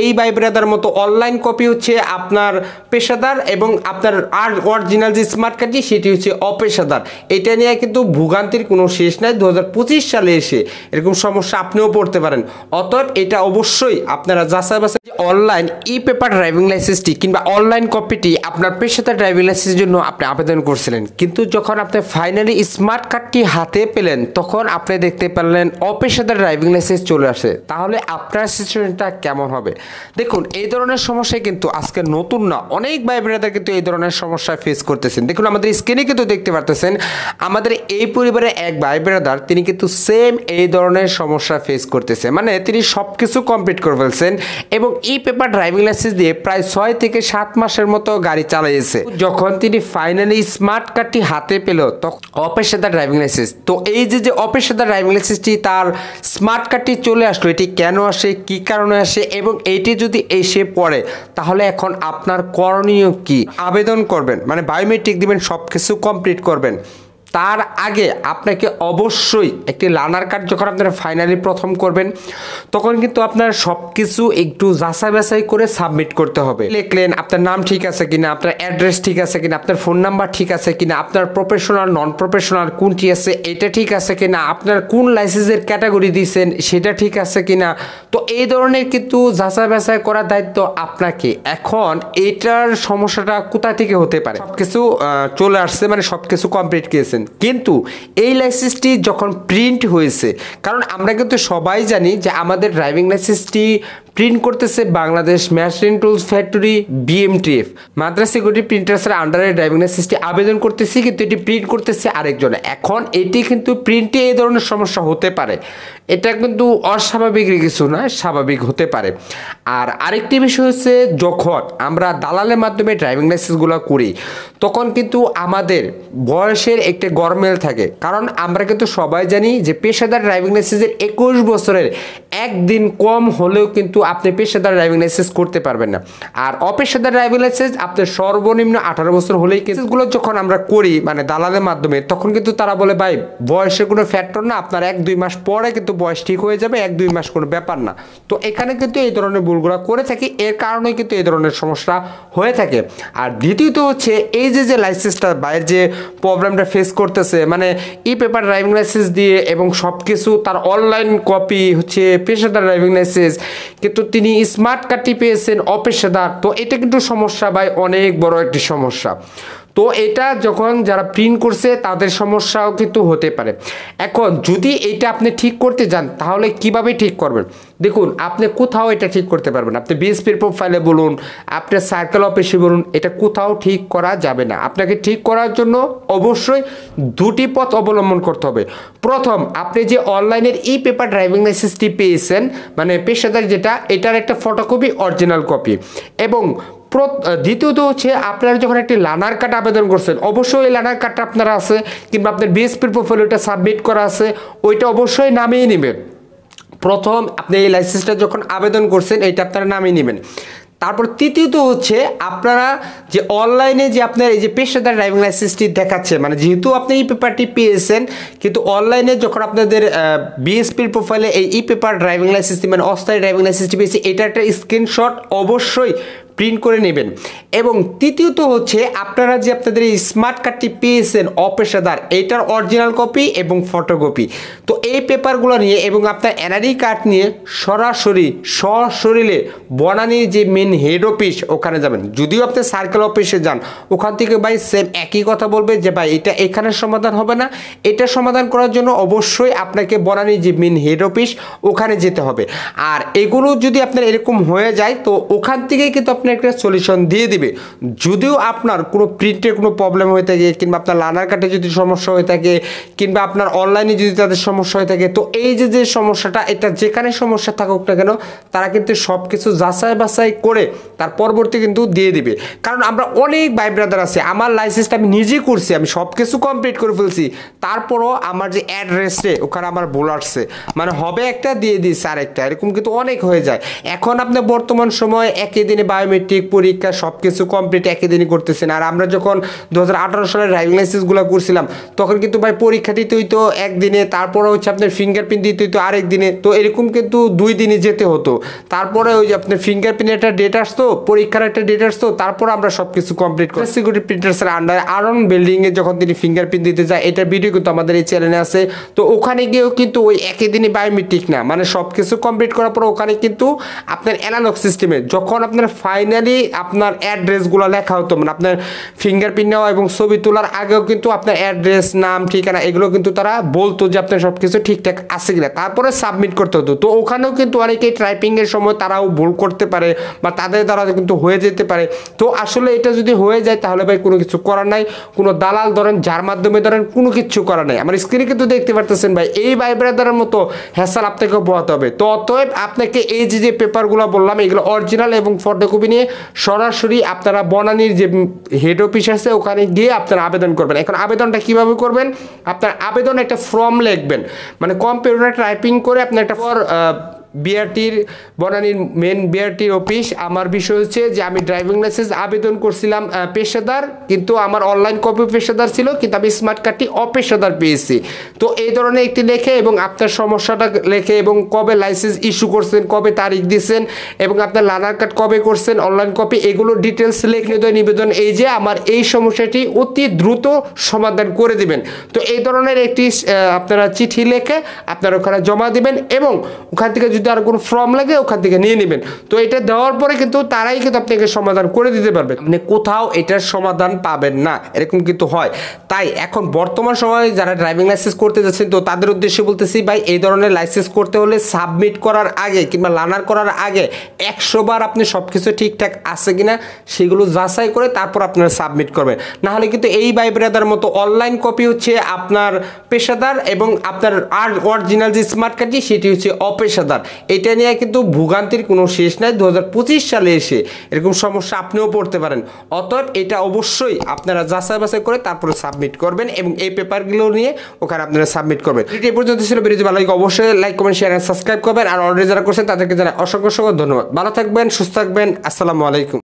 এই ভাই ব্রাদার মতো অনলাইন কপি হচ্ছে আপনার পেশাদার এবং আপনার আর অরিজিনাল যে স্মার্ট কার্ডটি সেটি হচ্ছে অপেশাদার। এটা নিয়ে কিন্তু ভোগান্তির কোনো শেষ নাই। 2025 সালে এসে এরকম সমস্যা আপনিও পড়তে পারেন। অতএব এটা অবশ্যই আপনারা যাচাই বাছাই অনলাইন ই পেপার ড্রাইভিং লাইসেন্সটি কিংবা অনলাইন কপিটি আপনার পেশাদার ড্রাইভিং লাইসেন্সের জন্য আপনি আবেদন করছিলেন, কিন্তু যখন আপনি ফাইনালি স্মার্ট কার্ডটি হাতে পেলেন তখন আপনি দেখতে পেলেন অপেশাদার ড্রাইভিং লাইসেন্স চলে আসে। তাহলে আপনার সিচুয়েশনটা কেমন হবে? দেখুন, এই ধরনের সমস্যা কিন্তু আজকে নতুন না, অনেক ভাই বোনেরা কিন্তু এই ধরনের সমস্যা ফেস করতেছেন। দেখুন, আমাদের স্ক্রিনে কিন্তু দেখতে পারতেছেন আমাদের এই পরিবারের এক ভাই ব্রাদার, তিনি কিন্তু সেম এই ধরনের সমস্যা ফেস করতেছে। মানে তিনি সব কিছু কমপ্লিট করে ফেলছেন এবং ই পেপার ড্রাইভিং লাইসেন্স দিয়ে প্রায় 6 থেকে 7 মাসের মতো গাড়ি চালিয়েছে। যখন তিনি ফাইনালি স্মার্ট কার্ডটি হাতে পেল তখন অপেশাদার ড্রাইভিং লাইসেন্স, তো এই যে অপেশাদার ড্রাইভিং লাইসেন্সটি তার স্মার্ট কার্ডটি চলে আসলো, এটি কেন আসে, কি কারণে আসে এবং এইটি যদি এসে পড়ে তাহলে এখন আপনার করণীয় কি? আবেদন করবেন, মানে বায়োমেট্রিক দিবেন, সব কিছু কমপ্লিট করবেন। তার আগে আপনাকে অবশ্যই একটি লার্নার কার্ড যখন আপনারা ফাইনালি প্রথম করবেন তখন কিন্তু আপনার সব কিছু একটু যাচাই বাছাই করে সাবমিট করতে হবে। লিখলেন আপনার নাম ঠিক আছে কিনা, আপনার অ্যাড্রেস ঠিক আছে কিনা, আপনার ফোন নাম্বার ঠিক আছে কিনা, আপনার প্রফেশনাল নন প্রফেশনাল কোনটি আছে এটা ঠিক আছে কিনা, আপনার কোন লাইসেন্সের ক্যাটাগরি দিয়েছেন সেটা ঠিক আছে কিনা। তো এই ধরনের কিন্তু যাচাই বাছাই করার দায়িত্ব আপনাকে। এখন এটার সমস্যাটা কোথা থেকে হতে পারে? সব কিছু চলে আসছে, মানে সব কিছু কমপ্লিট করেছে, কিন্তু এই লাইসেন্সটি যখন প্রিন্ট হয়েছে, কারণ আমরা কিন্তু সবাই জানি যে আমাদের ড্রাইভিং লাইসেন্সটি প্রিন্ট করতেছে Bangladesh machine tools factory BMTF, Madras security প্রিন্টার্সের আন্ডারে ড্রাইভিং লাইসেন্সটি আবেদন করতেছি, কিন্তু এটি প্রিন্ট করতেছে আরেকজনে। এখন এটি কিন্তু প্রিন্টে এই ধরনের সমস্যা হতে পারে, এটা কিন্তু অস্বাভাবিক কিছু না, স্বাভাবিক হতে পারে। আর আরেকটি বিষয় হচ্ছে যখন আমরা দালালের মাধ্যমে ড্রাইভিং লাইসেন্সগুলো করি তখন কিন্তু আমাদের বয়সের একটা গরমিল থাকে, কারণ আমরা কিন্তু সবাই জানি যে পেশাদার ড্রাইভিং লাইসেন্সের 21 বছরের একদিন কম হলেও কিন্তু আপনি পেশাদার ড্রাইভিং লাইসেন্স করতে পারবেন না। আর অপেশাদার ড্রাইভিং লাইসেন্স আপনার সর্বনিম্ন 18 বছর হলেই কেসগুলো যখন আমরা করি মানে দালালের মাধ্যমে, তখন কিন্তু তারা বলে ভাই বয়সের কোনো ফ্যাক্টর না, আপনার 1-2 মাস পরে কিন্তু বয়স ঠিক হয়ে যাবে, 1-2 মাস কোনো ব্যাপার না। তো এখানে কিন্তু এই ধরনের ভুলগুলো করে থাকি, এর কারণে কিন্তু এই ধরনের সমস্যা হয়ে থাকে। আর দ্বিতীয়ত হচ্ছে এই যে লাইসেন্সটা বাইরের যে প্রবলেমটা ফেস করতেছে, মানে ই পেপার ড্রাইভিং লাইসেন্স দিয়ে এবং সব কিছু তার অনলাইন কপি হচ্ছে পেশাদার ড্রাইভিং লাইসেন্স, কিন্তু তিনি স্মার্ট কার্ডটি পেয়েছেন অপেশাদার। তো এটা কিন্তু সমস্যা ভাই, অনেক বড় একটি সমস্যা। তো এটা যখন যারা প্রিন্ট করছে তাদের সমস্যাও কিন্তু হতে পারে। এখন যদি এটা আপনি ঠিক করতে যান তাহলে কিভাবে ঠিক করবেন? দেখুন, আপনি কোথাও এটা ঠিক করতে পারবেন, আপনি বিএসপির প্রোফাইলে বলুন, আপনার সার্কেল অফিসে বলুন, এটা কোথাও ঠিক করা যাবে না। আপনাকে ঠিক করার জন্য অবশ্যই দুটি পথ অবলম্বন করতে হবে। প্রথম, আপনি যে অনলাইনের ই পেপার ড্রাইভিং লাইসেন্সটি পেয়েছেন মানে পেশাদার যেটা, এটার একটা ফটোকপি অরিজিনাল কপি, এবং দ্বিতীয়ত হচ্ছে আপনারা যখন একটি লার্নার কার্ড আবেদন করছেন অবশ্যই এই লার্নার কার্ডটা আপনারা আছে কিংবা আপনার বিএসপির প্রোফাইলে ওইটা সাবমিট করা আছে, ওইটা অবশ্যই নামিয়ে নেবেন। প্রথম আপনি এই লাইসেন্সটা যখন আবেদন করছেন এইটা আপনারা নামিয়ে নেবেন। তারপর তৃতীয়ত হচ্ছে আপনারা যে অনলাইনে যে আপনার এই যে পেশাদার ড্রাইভিং লাইসেন্সটি দেখাচ্ছে, মানে যেহেতু আপনি এই পেপারটি পেয়েছেন কিন্তু অনলাইনে যখন আপনাদের বিএসপির প্রোফাইলে এই ই পেপার ড্রাইভিং লাইসেন্সটি মানে অস্থায়ী ড্রাইভিং লাইসেন্সটি পেয়েছে, এটা একটা স্ক্রিনশট অবশ্যই প্রিন্ট করে নেবেন। এবং তৃতীয়ত হচ্ছে আপনারা যে আপনাদের এই স্মার্ট কার্ডটি পেয়েছেন অপেশাদার, এইটার অরিজিনাল কপি এবং ফটোকপি, তো এই পেপারগুলো নিয়ে এবং আপনার এনআরই কার্ড নিয়ে সরাসরি সশরীরে বনানীর যে মেন হেড অফিস ওখানে যাবেন। যদিও আপনি সার্কেল অফিসে যান ওখান থেকে ভাই সেম একই কথা বলবে যে ভাই এটা এখানে সমাধান হবে না, এটা সমাধান করার জন্য অবশ্যই আপনাকে বনানীর যে মেন হেড অফিস ওখানে যেতে হবে। আর এগুলো যদি আপনার এরকম হয়ে যায় তো ওখান থেকে কিন্তু আপনি একটা সলিউশন দিয়ে দিবে। যদিও আপনার কোনো প্রিন্টের কোনো প্রবলেম হয়ে থাকে কিংবা আপনার লার্নার কার্ডে যদি সমস্যা হয়ে থাকে কিংবা আপনার অনলাইনে যদি তাদের সমস্যা হয়ে থাকে, তো এই যে সমস্যাটা এটা যেখানে সমস্যা থাকুক না কেন তারা কিন্তু সব কিছু যাচাই বাছাই করে তার পরবর্তী কিন্তু দিয়ে দিবে। কারণ আমরা অনেক ভাই ব্রাদার আছে, আমার লাইসেন্সটা আমি নিজেই করছি, আমি সব কিছু কমপ্লিট করে ফেলছি, তারপরও আমার যে অ্যাড্রেসে ওখানে আমার ভুল আসছে, মানে হবে একটা দিয়ে দিচ্ছে আরেকটা, এরকম কিন্তু অনেক হয়ে যায়। এখন আপনি বর্তমান সময় একই দিনে বায়োমেট্রিক বায়োমেট্রিক পরীক্ষা সবকিছু কমপ্লিট একই দিনই করতেছেন। আর আমরা যখন 2018 সালে ড্রাইভিং লাইসেন্সগুলো করছিলাম তখন কিন্তু ভাই পরীক্ষা দিতে হইতো একদিনে, তারপরে হচ্ছে আপনার ফিঙ্গারপ্রিন্ট দিতে হইতো আরেক দিনে, তো এরকম কিন্তু 2 দিনে যেতে হতো। তারপরে ওই যে আপনার ফিঙ্গারপ্রিন্টের একটা ডেট আসতো, পরীক্ষার একটা ডেট আসতো, তারপর আমরা সবকিছু কমপ্লিট করি। সিকিউরিটি প্রিন্টার্সের আন্ডারে আরন বিল্ডিংয়ে যখন তিনি ফিঙ্গারপ্রিন্ট দিতে যায়, এটা ভিডিও কিন্তু আমাদের এই চ্যানেলে আছে। তো ওখানে গিয়েও কিন্তু ওই একই দিনে বায়োমেট্রিক না, মানে সব কিছু কমপ্লিট করার পর ওখানে কিন্তু আপনার অ্যানালগ সিস্টেমে যখন আপনার ফাইনালি আপনার অ্যাড্রেসগুলো লেখা হতো, মানে আপনার ফিঙ্গারপ্রিন্ট নেওয়া এবং ছবি তোলার আগেও কিন্তু আপনার অ্যাড্রেস, নাম, ঠিকানা এগুলো কিন্তু তারা বলতো যে আপনার সব কিছু ঠিকঠাক আছে কিনা, তারপরে সাবমিট করতে হতো। তো ওখানেও কিন্তু অনেকেই টাইপিংয়ের সময় তারাও ভুল করতে পারে বা তাদের দ্বারা কিন্তু হয়ে যেতে পারে। তো আসলে এটা যদি হয়ে যায় তাহলে ভাই কোনো কিছু করার নাই, কোনো দালাল ধরেন যার মাধ্যমে ধরেন কোনো কিছু করার নাই। আমার স্ক্রিনে কিন্তু দেখতে পারতেছেন ভাই, এই ভাই ব্রাদারের মতো হ্যাসাল আপনাকে পোহাতে হবে। তো অতএব আপনাকে এই যে পেপারগুলো বললাম এগুলো অরিজিনাল এবং ফটোকপি নিয়ে সরাসরি আপনারা বনানীর যে হেড অফিস আছে ওখানে গিয়ে আপনারা আবেদন করবেন। এখন আবেদনটা কিভাবে করবেন, আপনার আবেদন একটা ফর্ম লিখবেন, মানে কম্পিউটার টাইপিং করে আপনার একটা বিআরটির বনানীর মেন বিআরটির অফিস। আমার বিষয় হচ্ছে যে আমি ড্রাইভিং লাইসেন্স আবেদন করছিলাম পেশাদার, কিন্তু আমার অনলাইন কপি পেশাদার ছিল, কিন্তু আমি স্মার্ট কার্ডটি অপেশাদার পেয়েছি। তো এই ধরনের একটি লেখে এবং আপনার সমস্যাটা লেখে এবং কবে লাইসেন্স ইস্যু করছেন, কবে তারিখ দিয়েছেন এবং আপনার লার্নার কার্ড কবে করছেন, অনলাইন কপি, এগুলো ডিটেলস লেখে নিবেদন এই যে আমার এই সমস্যাটি অতি দ্রুত সমাধান করে দিবেন। তো এই ধরনের একটি আপনারা চিঠি লেখে আপনারা ওখানে জমা দিবেন এবং ওখান থেকে যদি আর কোনো ফর্ম লাগে ওখান থেকে নিয়ে নেবেন। তো এটা দেওয়ার পরে কিন্তু তারাই কিন্তু আপনাকে সমাধান করে দিতে পারবে, আপনি কোথাও এটার সমাধান পাবেন না, এরকম কিন্তু হয়। তাই এখন বর্তমান সময়ে যারা ড্রাইভিং লাইসেন্স করতে যাচ্ছেন তো তাদের উদ্দেশ্যে বলতেছি ভাই, এই ধরনের লাইসেন্স করতে হলে সাবমিট করার আগে কিংবা লার্নার করার আগে 100 বার আপনি সব কিছু ঠিকঠাক আছে কিনা সেগুলো যাচাই করে তারপর আপনারা সাবমিট করবেন। না হলে কিন্তু এই ভাই ব্রাদার মতো অনলাইন কপি হচ্ছে আপনার পেশাদার এবং আপনার আর অরিজিনাল যে স্মার্ট কার্ডটি সেটি হচ্ছে অপেশাদার। এটা নিয়ে কিন্তু ভোগান্তির কোনো শেষ নাই। 2025 সালে এসে এরকম সমস্যা আপনিও পড়তে পারেন। অতএব এটা অবশ্যই আপনারা যাচাই বাছাই করে তারপরে সাবমিট করবেন এবং এই পেপারগুলো নিয়ে ওখানে আপনারা সাবমিট করবেন। এই পর্যন্ত ছিল, ভিডিওটি ভালো লাগে অবশ্যই like comment share and subscribe করবেন। আর অলরেডি যারা করছেন তাদেরকে জানাই অসংখ্য ধন্যবাদ। ভালো থাকবেন, সুস্থ থাকবেন। আসসালামু আলাইকুম।